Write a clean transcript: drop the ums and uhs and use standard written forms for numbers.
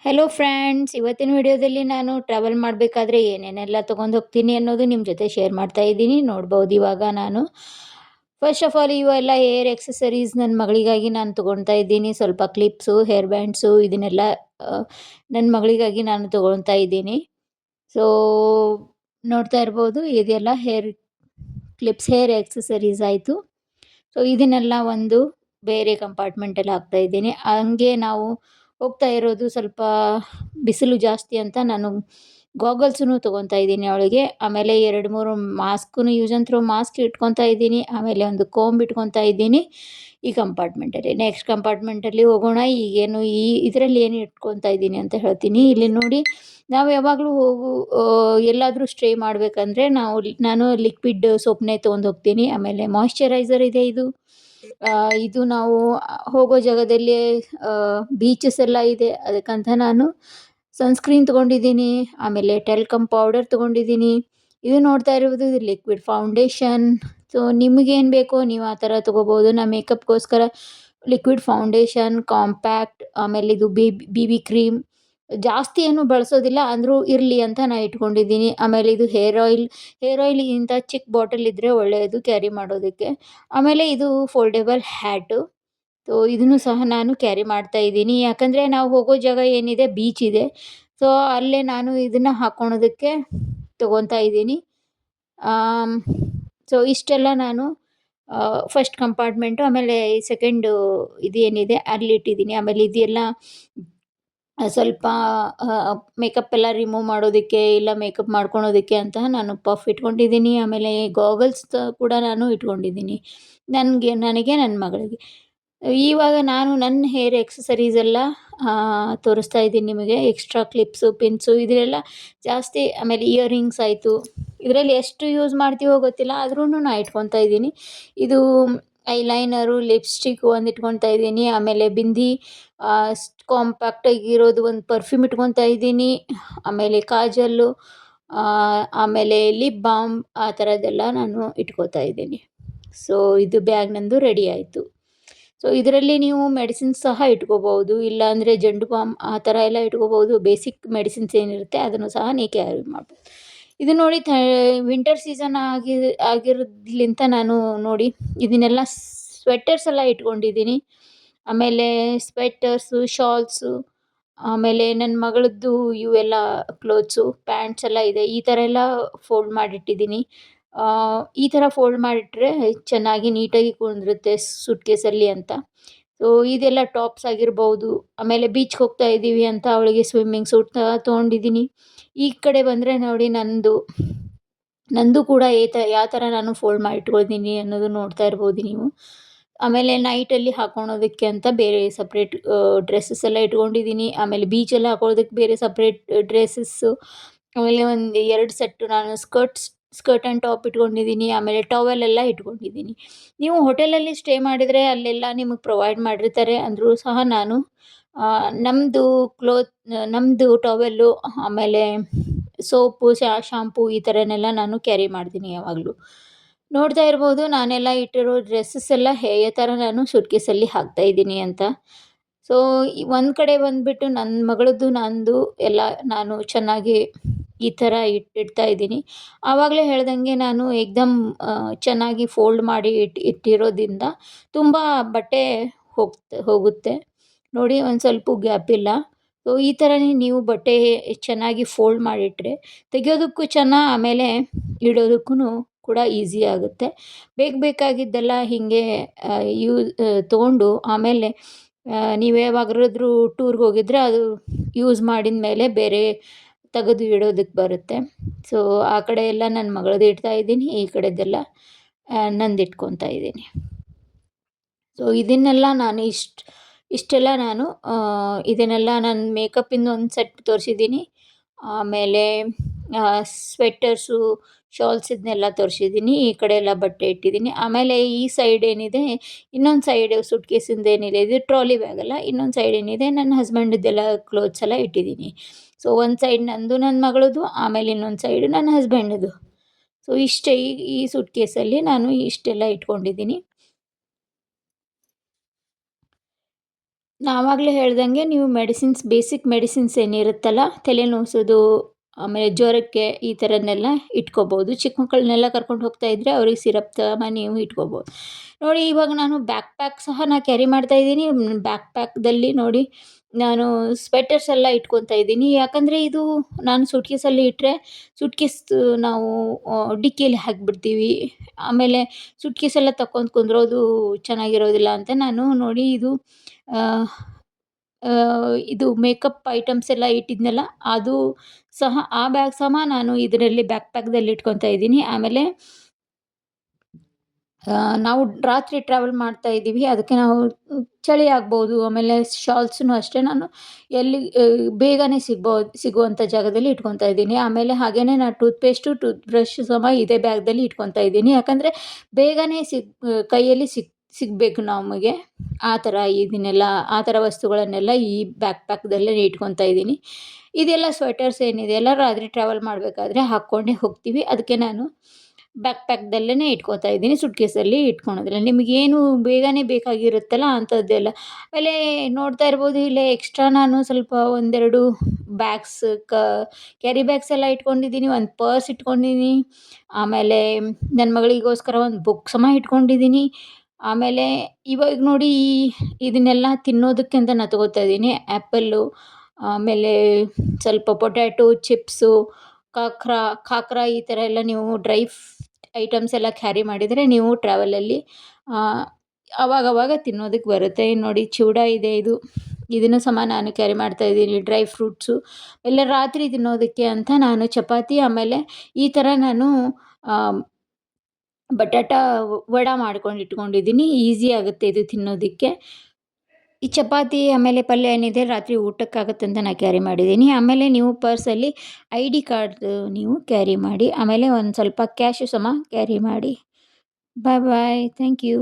Hello friends, ಇವತ್ತಿನ ವಿಡಿಯೋದಲ್ಲಿ ನಾನು ಟ್ರಾವೆಲ್ ಮಾಡಬೇಕಾದ್ರೆ ಏನೇನೆಲ್ಲ ತೊಗೊಂಡು ಹೋಗ್ತೀನಿ ಅನ್ನೋದು ನಿಮ್ಮ ಜೊತೆ ಶೇರ್ ಮಾಡ್ತಾ ಇದ್ದೀನಿ. ನೋಡ್ಬೋದು ಇವಾಗ ನಾನು ಫಸ್ಟ್ ಆಫ್ ಆಲ್ ಇವೆಲ್ಲ ಹೇರ್ ಎಕ್ಸಸರೀಸ್ ನನ್ನ ಮಗಳಿಗಾಗಿ ನಾನು ತೊಗೊಳ್ತಾ ಇದ್ದೀನಿ. ಸ್ವಲ್ಪ ಕ್ಲಿಪ್ಸು, ಹೇರ್ ಬ್ಯಾಂಡ್ಸು ಇದನ್ನೆಲ್ಲ ನನ್ನ ಮಗಳಿಗಾಗಿ ನಾನು ತೊಗೊಳ್ತಾ ಇದ್ದೀನಿ. ಸೊ ನೋಡ್ತಾ ಇರ್ಬೋದು ಇದೆಲ್ಲ ಹೇರ್ ಕ್ಲಿಪ್ಸ್, ಹೇರ್ ಎಕ್ಸಸರೀಸ್ ಆಯಿತು. ಸೊ ಇದನ್ನೆಲ್ಲ ಒಂದು ಬೇರೆ ಕಂಪಾರ್ಟ್ಮೆಂಟಲ್ಲಿ ಹಾಕ್ತಾ ಇದ್ದೀನಿ. ಹಂಗೆ ನಾವು ಹೋಗ್ತಾ ಇರೋದು ಸ್ವಲ್ಪ ಬಿಸಿಲು ಜಾಸ್ತಿ ಅಂತ ನಾನು ಗಾಗಲ್ಸನ್ನು ತೊಗೊತಾ ಇದ್ದೀನಿ ಅವಳಿಗೆ. ಆಮೇಲೆ 2, 3 ಮಾಸ್ಕನ್ನು ಯೂಸ್ ಆ್ಯಂಡ್ ಥ್ರೋ ಮಾಸ್ಕ್ ಇಟ್ಕೊತಾ ಇದ್ದೀನಿ. ಆಮೇಲೆ ಒಂದು ಕೋಂಬ್ ಇಟ್ಕೊತಾ ಇದ್ದೀನಿ ಈ ಕಂಪಾರ್ಟ್ಮೆಂಟಲ್ಲಿ. ನೆಕ್ಸ್ಟ್ ಕಂಪಾರ್ಟ್ಮೆಂಟಲ್ಲಿ ಹೋಗೋಣ. ಈಗೇನು ಇದರಲ್ಲಿ ಏನು ಇಟ್ಕೊತಾ ಇದ್ದೀನಿ ಅಂತ ಹೇಳ್ತೀನಿ. ಇಲ್ಲಿ ನೋಡಿ, ನಾವು ಯಾವಾಗಲೂ ಎಲ್ಲಾದರೂ ಸ್ಟೇ ಮಾಡಬೇಕಂದ್ರೆ ನಾನು ಲಿಕ್ವಿಡ್ ಸೋಪ್ನೇ ತೊಗೊಂಡು ಹೋಗ್ತೀನಿ. ಆಮೇಲೆ ಮಾಯಿಶ್ಚರೈಸರ್ ಇದೆ ಇದು. ಇದು ನಾವು ಹೋಗೋ ಜಾಗದಲ್ಲಿ ಬೀಚಸ್ ಎಲ್ಲ ಇದೆ, ಅದಕ್ಕಂತ ನಾನು ಸನ್ಸ್ಕ್ರೀನ್ ತೊಗೊಂಡಿದ್ದೀನಿ. ಆಮೇಲೆ ಟೆಲ್ಕಮ್ ಪೌಡರ್ ತೊಗೊಂಡಿದ್ದೀನಿ. ಇದು ನೋಡ್ತಾ ಇರುವುದು ಇದು ಲಿಕ್ವಿಡ್ ಫೌಂಡೇಶನ್. ಸೊ ನಿಮಗೇನು ಬೇಕೋ ನೀವು ಆ ಥರ ತೊಗೋಬೋದು. ನಾನು ಮೇಕಪ್ಗೋಸ್ಕರ ಲಿಕ್ವಿಡ್ ಫೌಂಡೇಶನ್, ಕಾಂಪ್ಯಾಕ್ಟ್, ಆಮೇಲೆ ಇದು ಬಿ ಬಿ ಕ್ರೀಮ್ ಜಾಸ್ತಿ ಏನು ಬಳಸೋದಿಲ್ಲ, ಅಂದರೂ ಇರಲಿ ಅಂತ ನಾನು ಇಟ್ಕೊಂಡಿದ್ದೀನಿ. ಆಮೇಲೆ ಇದು ಹೇರ್ ಆಯಿಲ್ಗಿಂತ ಚಿಕ್ಕ ಬಾಟಲ್ ಇದ್ದರೆ ಒಳ್ಳೆಯದು ಕ್ಯಾರಿ ಮಾಡೋದಕ್ಕೆ. ಆಮೇಲೆ ಇದು ಫೋಲ್ಡೆಬಲ್ ಹ್ಯಾಟು. ಸೊ ಇದನ್ನು ಸಹ ನಾನು ಕ್ಯಾರಿ ಮಾಡ್ತಾ ಇದ್ದೀನಿ. ಯಾಕಂದರೆ ನಾವು ಹೋಗೋ ಜಾಗ ಏನಿದೆ ಬೀಚ್ ಇದೆ. ಸೊ ಅಲ್ಲೇ ನಾನು ಇದನ್ನು ಹಾಕ್ಕೊಳೋದಕ್ಕೆ ತೊಗೊತಾ ಇದ್ದೀನಿ. ಸೊ ಇಷ್ಟೆಲ್ಲ ನಾನು ಫಸ್ಟ್ ಕಂಪಾರ್ಟ್ಮೆಂಟು, ಆಮೇಲೆ ಸೆಕೆಂಡು ಇದೇನಿದೆ ಅಲ್ಲಿ ಇಟ್ಟಿದ್ದೀನಿ. ಆಮೇಲೆ ಇದೆಲ್ಲ ಸ್ವಲ್ಪ ಮೇಕಪ್ ಎಲ್ಲ ರಿಮೂವ್ ಮಾಡೋದಕ್ಕೆ, ಇಲ್ಲ ಮೇಕಪ್ ಮಾಡ್ಕೊಳೋದಕ್ಕೆ ಅಂತ ನಾನು ಪಫ್ ಇಟ್ಕೊಂಡಿದ್ದೀನಿ. ಆಮೇಲೆ ಗಾಗಲ್ಸ್ ಕೂಡ ನಾನು ಇಟ್ಕೊಂಡಿದ್ದೀನಿ ನನಗೆ ನನ್ನ ಮಗಳಿಗೆ. ಇವಾಗ ನಾನು ನನ್ನ ಹೇರ್ ಎಕ್ಸಸರೀಸ್ ಎಲ್ಲ ತೋರಿಸ್ತಾ ಇದ್ದೀನಿ ನಿಮಗೆ. ಎಕ್ಸ್ಟ್ರಾ ಕ್ಲಿಪ್ಸು, ಪಿನ್ಸು ಇದೆಲ್ಲ ಜಾಸ್ತಿ. ಆಮೇಲೆ ಇಯರಿಂಗ್ಸ್ ಆಯಿತು. ಇದರಲ್ಲಿ ಎಷ್ಟು ಯೂಸ್ ಮಾಡ್ತೀವೋ ಗೊತ್ತಿಲ್ಲ, ಆದ್ರೂ ನಾನು ಇಟ್ಕೊತಾ ಇದ್ದೀನಿ. ಇದು ಐಲೈನರು, ಲಿಪ್ಸ್ಟಿಕ್ ಒಂದು ಇಟ್ಕೊತಾ ಇದ್ದೀನಿ. ಆಮೇಲೆ ಬಿಂದಿ, ಕಾಂಪ್ಯಾಕ್ಟಾಗಿರೋದು ಒಂದು ಪರ್ಫ್ಯೂಮ್ ಇಟ್ಕೊತಾ ಇದ್ದೀನಿ. ಆಮೇಲೆ ಕಾಜಲ್ಲು, ಆಮೇಲೆ ಲಿಪ್ ಬಾಮ್ ಆ ಥರದ್ದೆಲ್ಲ ನಾನು ಇಟ್ಕೊತಾ ಇದ್ದೀನಿ. ಸೊ ಇದು ಬ್ಯಾಗ್ ನಂದು ರೆಡಿ ಆಯಿತು. ಸೊ ಇದರಲ್ಲಿ ನೀವು ಮೆಡಿಸಿನ್ಸ್ ಸಹ ಇಟ್ಕೋಬೋದು, ಇಲ್ಲಾಂದರೆ ಜಂಡು ಬಾಮ್ ಆ ಥರ ಎಲ್ಲ ಇಟ್ಕೋಬೋದು. ಬೇಸಿಕ್ ಮೆಡಿಸಿನ್ಸ್ ಏನಿರುತ್ತೆ ಅದನ್ನು ಸಹ ನೀವು ಕ್ಯಾರಿ ಮಾಡ್ಬೋದು. ಇದು ನೋಡಿ, ವಿಂಟರ್ ಸೀಸನ್ ಆಗಿರೋದ್ಲಿಂತ ನಾನು ನೋಡಿ ಇದನ್ನೆಲ್ಲ ಸ್ವೆಟರ್ಸ್ ಎಲ್ಲ ಇಟ್ಕೊಂಡಿದ್ದೀನಿ. ಆಮೇಲೆ ಸ್ವೆಟರ್ಸು, ಶಾಲ್ಸು, ಆಮೇಲೆ ನನ್ನ ಮಗಳದ್ದು ಇವೆಲ್ಲ ಕ್ಲೋತ್ಸು, ಪ್ಯಾಂಟ್ಸ್ ಎಲ್ಲ ಇದೆ. ಈ ಥರ ಎಲ್ಲ ಫೋಲ್ಡ್ ಮಾಡಿಟ್ಟಿದ್ದೀನಿ. ಈ ಥರ ಫೋಲ್ಡ್ ಮಾಡಿಟ್ರೆ ಚೆನ್ನಾಗಿ ನೀಟಾಗಿ ಕುಂದ್ರುತ್ತೆ ಸೂಟ್ಕೇಸಲ್ಲಿ ಅಂತ. ಸೊ ಇದೆಲ್ಲ ಟಾಪ್ಸ್ ಆಗಿರ್ಬೋದು. ಆಮೇಲೆ ಬೀಚ್ಗೆ ಹೋಗ್ತಾ ಇದ್ದೀವಿ ಅಂತ ಅವಳಿಗೆ ಸ್ವಿಮ್ಮಿಂಗ್ ಸೂಟ್ ತೊಗೊಂಡಿದ್ದೀನಿ. ಈ ಕಡೆ ಬಂದರೆ ನೋಡಿ, ನಂದು ಕೂಡ ಯಾವ ಥರ ನಾನು ಫೋಲ್ಡ್ ಮಾಡಿ ಇಟ್ಕೊಳ್ತೀನಿ ಅನ್ನೋದು ನೋಡ್ತಾ ಇರ್ಬೋದು ನೀವು. ಆಮೇಲೆ ನೈಟಲ್ಲಿ ಹಾಕ್ಕೊಳೋದಕ್ಕೆ ಅಂತ ಬೇರೆ ಸಪ್ರೇಟ್ ಡ್ರೆಸ್ಸಸ್ ಎಲ್ಲ ಇಟ್ಕೊಂಡಿದ್ದೀನಿ. ಆಮೇಲೆ ಬೀಚೆಲ್ಲ ಹಾಕೊಳ್ಳೋದಕ್ಕೆ ಬೇರೆ ಸಪ್ರೇಟ್ ಡ್ರೆಸ್ಸಸ್ಸು. ಆಮೇಲೆ ಒಂದು 2 ಸೆಟ್ಟು ನಾನು ಸ್ಕರ್ಟ್ ಆ್ಯಂಡ್ ಟಾಪ್ ಇಟ್ಕೊಂಡಿದ್ದೀನಿ. ಆಮೇಲೆ ಟವೆಲ್ ಎಲ್ಲ ಇಟ್ಕೊಂಡಿದ್ದೀನಿ. ನೀವು ಹೋಟೆಲಲ್ಲಿ ಸ್ಟೇ ಮಾಡಿದರೆ ಅಲ್ಲೆಲ್ಲ ನಿಮಗೆ ಪ್ರೊವೈಡ್ ಮಾಡಿರ್ತಾರೆ. ಅಂದರೂ ಸಹ ನಾನು ನಮ್ಮದು ಟವೆಲ್ಲು, ಆಮೇಲೆ ಸೋಪು, ಶಾಂಪೂ ಈ ಥರನೆಲ್ಲ ನಾನು ಕ್ಯಾರಿ ಮಾಡ್ತೀನಿ ಯಾವಾಗಲೂ. ನೋಡ್ತಾ ಇರ್ಬೋದು ನಾನೆಲ್ಲ ಇಟ್ಟಿರೋ ಡ್ರೆಸ್ಸಸ್ ಎಲ್ಲ ಯಾವ ಥರ ನಾನು ಸೂಟ್ಕೇಸಲ್ಲಿ ಹಾಕ್ತಾಯಿದ್ದೀನಿ ಅಂತ. ಸೊ ಒಂದು ಕಡೆ ಬಂದುಬಿಟ್ಟು ನನ್ನ ಮಗಳದ್ದು, ನಂದು ಎಲ್ಲ ನಾನು ಚೆನ್ನಾಗಿ ಈ ಥರ ಇಡ್ತಾ ಇದ್ದೀನಿ. ಆವಾಗಲೇ ಹೇಳ್ದಂಗೆ ನಾನು ಏಕ್ದಮ್ ಚೆನ್ನಾಗಿ ಫೋಲ್ಡ್ ಮಾಡಿ ಇಟ್ಟಿರೋದ್ರಿಂದ ತುಂಬ ಬಟ್ಟೆ ಹೋಗುತ್ತೆ. ನೋಡಿ, ಒಂದು ಸ್ವಲ್ಪ ಗ್ಯಾಪ್ ಇಲ್ಲ. ಸೊ ಈ ಥರನೇ ನೀವು ಬಟ್ಟೆ ಚೆನ್ನಾಗಿ ಫೋಲ್ಡ್ ಮಾಡಿಟ್ರೆ ತೆಗೆಯೋದಕ್ಕೂ ಆಮೇಲೆ ಇಡೋದಕ್ಕೂ ಕೂಡ ಈಸಿ ಆಗುತ್ತೆ. ಬೇಕಾಗಿದ್ದೆಲ್ಲ ಹೀಗೆ ತೊಗೊಂಡು ಆಮೇಲೆ ನೀವು ಯಾವಾಗಾದ್ರೂ ಟೂರ್ಗೆ ಹೋಗಿದ್ರೆ ಅದು ಯೂಸ್ ಮಾಡಿದ ಮೇಲೆ ಬೇರೆ ತೆಗೆದು ಇಡೋದಕ್ಕೆ ಬರುತ್ತೆ. ಸೊ ಆ ಕಡೆ ಎಲ್ಲ ನನ್ನ ಮಗಳದ್ದು ಇಡ್ತಾ ಇದ್ದೀನಿ, ಈ ಕಡೆದೆಲ್ಲ ನಂದು ಇಟ್ಕೊತಾ ಇದ್ದೀನಿ. ಸೊ ಇದನ್ನೆಲ್ಲ ನಾನು ಇಷ್ಟೆಲ್ಲ ನಾನು ಇದನ್ನೆಲ್ಲ ನಾನು ಮೇಕಪ್ಪಿಂದು ಒಂದು ಸೆಟ್ ತೋರಿಸಿದ್ದೀನಿ. ಆಮೇಲೆ ಸ್ವೆಟರ್ಸು, ಶಾಲ್ಸ್ ಇದನ್ನೆಲ್ಲ ತೋರಿಸಿದ್ದೀನಿ. ಈ ಕಡೆ ಎಲ್ಲ ಬಟ್ಟೆ ಇಟ್ಟಿದ್ದೀನಿ. ಆಮೇಲೆ ಈ ಸೈಡ್ ಏನಿದೆ, ಇನ್ನೊಂದು ಸೈಡ್ ಸೂಟ್ಕೇಸಿಂದು ಏನಿದೆ, ಇದು ಟ್ರಾಲಿ ಬ್ಯಾಗ್ ಅಲ್ಲ, ಇನ್ನೊಂದು ಸೈಡ್ ಏನಿದೆ ನನ್ನ ಹಸ್ಬೆಂಡದ್ದೆಲ್ಲ ಕ್ಲೋತ್ಸ್ ಎಲ್ಲ ಇಟ್ಟಿದ್ದೀನಿ. ಸೊ ಒಂದು ಸೈಡ್ ನಂದು, ನನ್ನ ಮಗಳದ್ದು, ಆಮೇಲೆ ಇನ್ನೊಂದು ಸೈಡು ನನ್ನ ಹಸ್ಬೆಂಡದ್ದು. ಸೊ ಇಷ್ಟೇ, ಈ ಸೂಟ್ಕೇಸಲ್ಲಿ ನಾನು ಇಷ್ಟೆಲ್ಲ ಇಟ್ಕೊಂಡಿದ್ದೀನಿ. ನಾವಾಗಲೇ ಹೇಳ್ದಂಗೆ ನೀವು ಮೆಡಿಸಿನ್ಸ್ ಬೇಸಿಕ್ ಮೆಡಿಸಿನ್ಸ್ ಏನಿರುತ್ತಲ್ಲ ತಲೆನೋವ್ಸೋದು ಆಮೇಲೆ ಜ್ವರಕ್ಕೆ ಈ ಥರನ್ನೆಲ್ಲ ಇಟ್ಕೋಬೋದು. ಚಿಕ್ಕ ಮಕ್ಕಳನ್ನೆಲ್ಲ ಕರ್ಕೊಂಡು ಹೋಗ್ತಾ ಇದ್ದರೆ ಅವ್ರಿಗೆ ಸಿರಪ್ ಸಹ ನೀವು ಇಟ್ಕೋಬೋದು. ನೋಡಿ ಇವಾಗ ನಾನು ಬ್ಯಾಕ್ ಪ್ಯಾಕ್ ಸಹ ಕ್ಯಾರಿ ಮಾಡ್ತಾ ಇದ್ದೀನಿ. ಬ್ಯಾಕ್ ಪ್ಯಾಕ್‌ದಲ್ಲಿ ನೋಡಿ ನಾನು ಸ್ವೆಟರ್ಸ್ ಎಲ್ಲ ಇಟ್ಕೊತಾ ಇದ್ದೀನಿ. ಯಾಕಂದರೆ ಇದು ನಾನು ಸೂಟ್‌ಕೇಸಲ್ಲಿ ಇಟ್ಟರೆ ಸೂಟ್‌ಕೇಸ್ ನಾವು ಡಿಕ್ಕಿಯಲ್ಲಿ ಹಾಕಿಬಿಡ್ತೀವಿ. ಆಮೇಲೆ ಸೂಟ್‌ಕೇಸ್ ಎಲ್ಲ ತಗೊಂಡು ಕುಂದ್ರೋದು ಚೆನ್ನಾಗಿರೋದಿಲ್ಲ ಅಂತ ನಾನು ನೋಡಿ ಇದು ಇದು ಮೇಕಪ್ ಐಟಮ್ಸ್ ಎಲ್ಲ ಇಟ್ಟಿದ್ನಲ್ಲ ಅದು ಸಹ ಆ ಬ್ಯಾಗ್ ಸಹ ನಾನು ಇದರಲ್ಲಿ ಬ್ಯಾಕ್ ಪ್ಯಾಕ್‌ದಲ್ಲಿ ಇಟ್ಕೊತಾ ಇದ್ದೀನಿ. ಆಮೇಲೆ ನಾವು ರಾತ್ರಿ ಟ್ರಾವೆಲ್ ಮಾಡ್ತಾ ಇದ್ದೀವಿ. ಅದಕ್ಕೆ ನಾವು ಚಳಿ ಆಗ್ಬೋದು. ಆಮೇಲೆ ಶಾಲ್ಸನ್ನು ಅಷ್ಟೇ ನಾನು ಎಲ್ಲಿ ಬೇಗನೆ ಸಿಗುವಂಥ ಜಾಗದಲ್ಲಿ ಇಟ್ಕೊತಾ ಇದ್ದೀನಿ. ಆಮೇಲೆ ಹಾಗೇನೇ ನಾನು ಟೂತ್ ಬ್ರಷ್ ಸಹ ಇದೇ ಬ್ಯಾಗ್‌ದಲ್ಲಿ ಇಟ್ಕೊತಾ ಇದ್ದೀನಿ. ಯಾಕಂದರೆ ಬೇಗನೆ ಕೈಯಲ್ಲಿ ಸಿಗಬೇಕು ನಮಗೆ. ಆ ಥರ ಇದನ್ನೆಲ್ಲ ಆ ಥರ ವಸ್ತುಗಳನ್ನೆಲ್ಲ ಈ ಬ್ಯಾಕ್ ಪ್ಯಾಕ್‌ದಲ್ಲೇ ಇಟ್ಕೊತಾ ಇದ್ದೀನಿ. ಇದೆಲ್ಲ ಸ್ವೆಟರ್ಸ್ ಏನಿದೆಯಲ್ಲ ರಾತ್ರಿ ಟ್ರಾವೆಲ್ ಮಾಡಬೇಕಾದ್ರೆ ಹಾಕ್ಕೊಂಡೇ ಹೋಗ್ತೀವಿ. ಅದಕ್ಕೆ ನಾನು ಬ್ಯಾಕ್ ಪ್ಯಾಕ್‌ದಲ್ಲೇ ಇಟ್ಕೊತಾ ಇದ್ದೀನಿ. ಸೂಟ್‌ಕೇಸಲ್ಲಿ ಇಟ್ಕೊಳೋದಿಲ್ಲ. ನಿಮಗೇನು ಬೇಗನೆ ಬೇಕಾಗಿರುತ್ತಲ್ಲ ಅಂಥದ್ದೆಲ್ಲ. ಆಮೇಲೆ ನೋಡ್ತಾ ಇರ್ಬೋದು ಇಲ್ಲೇ ಎಕ್ಸ್ಟ್ರಾ ನಾನು ಸ್ವಲ್ಪ ಒಂದೆರಡು ಬ್ಯಾಗ್ಸ್ ಕ್ಯಾರಿ ಬ್ಯಾಗ್ಸ್ ಎಲ್ಲ ಇಟ್ಕೊಂಡಿದ್ದೀನಿ. ಒಂದು ಪರ್ಸ್ ಇಟ್ಕೊಂಡಿದ್ದೀನಿ. ಆಮೇಲೆ ನನ್ನ ಮಗಳಿಗೋಸ್ಕರ ಒಂದು ಬುಕ್ ಸಹ ಇಟ್ಕೊಂಡಿದ್ದೀನಿ. ಆಮೇಲೆ ಇವಾಗ ನೋಡಿ ಇದನ್ನೆಲ್ಲ ತಿನ್ನೋದಕ್ಕೆ ಅಂತ ನಾನು ತಗೋತಾ ಇದ್ದೀನಿ. ಆ್ಯಪಲ್ಲು, ಆಮೇಲೆ ಸ್ವಲ್ಪ ಪೊಟ್ಯಾಟೊ ಚಿಪ್ಸು, ಖಾಕ್ರಾ ಈ ಥರ ಎಲ್ಲ ನೀವು ಡ್ರೈ ಐಟಮ್ಸ್ ಎಲ್ಲ ಕ್ಯಾರಿ ಮಾಡಿದರೆ ನೀವು ಟ್ರಾವೆಲಲ್ಲಿ ಅವಾಗವಾಗ ತಿನ್ನೋದಕ್ಕೆ ಬರುತ್ತೆ. ನೋಡಿ ಚಿವಡ ಇದೆ ಇದನ್ನು ಸಹ ನಾನು ಕ್ಯಾರಿ ಮಾಡ್ತಾ ಇದ್ದೀನಿ. ಡ್ರೈ ಫ್ರೂಟ್ಸು ಎಲ್ಲ ರಾತ್ರಿ ತಿನ್ನೋದಕ್ಕೆ ಅಂತ ನಾನು ಚಪಾತಿ ಆಮೇಲೆ ಈ ಥರ ನಾನು ಬಟಾಟಾ ವಡ ಮಾಡ್ಕೊಂಡು ಇಟ್ಕೊಂಡಿದ್ದೀನಿ. ಈಸಿ ಆಗುತ್ತೆ ಇದು ತಿನ್ನೋದಕ್ಕೆ. ಈ ಚಪಾತಿ ಆಮೇಲೆ ಪಲ್ಯ ಏನಿದೆ ರಾತ್ರಿ ಊಟಕ್ಕಾಗತ್ತೆ ಅಂತ ನಾನು ಕ್ಯಾರಿ ಮಾಡಿದ್ದೀನಿ. ಆಮೇಲೆ ನೀವು ಪರ್ಸಲ್ಲಿ ID ಕಾರ್ಡ್ ನೀವು ಕ್ಯಾರಿ ಮಾಡಿ. ಆಮೇಲೆ ಒಂದು ಸ್ವಲ್ಪ ಕ್ಯಾಶು ಸಹ ಕ್ಯಾರಿ ಮಾಡಿ. Bye bye. Thank you.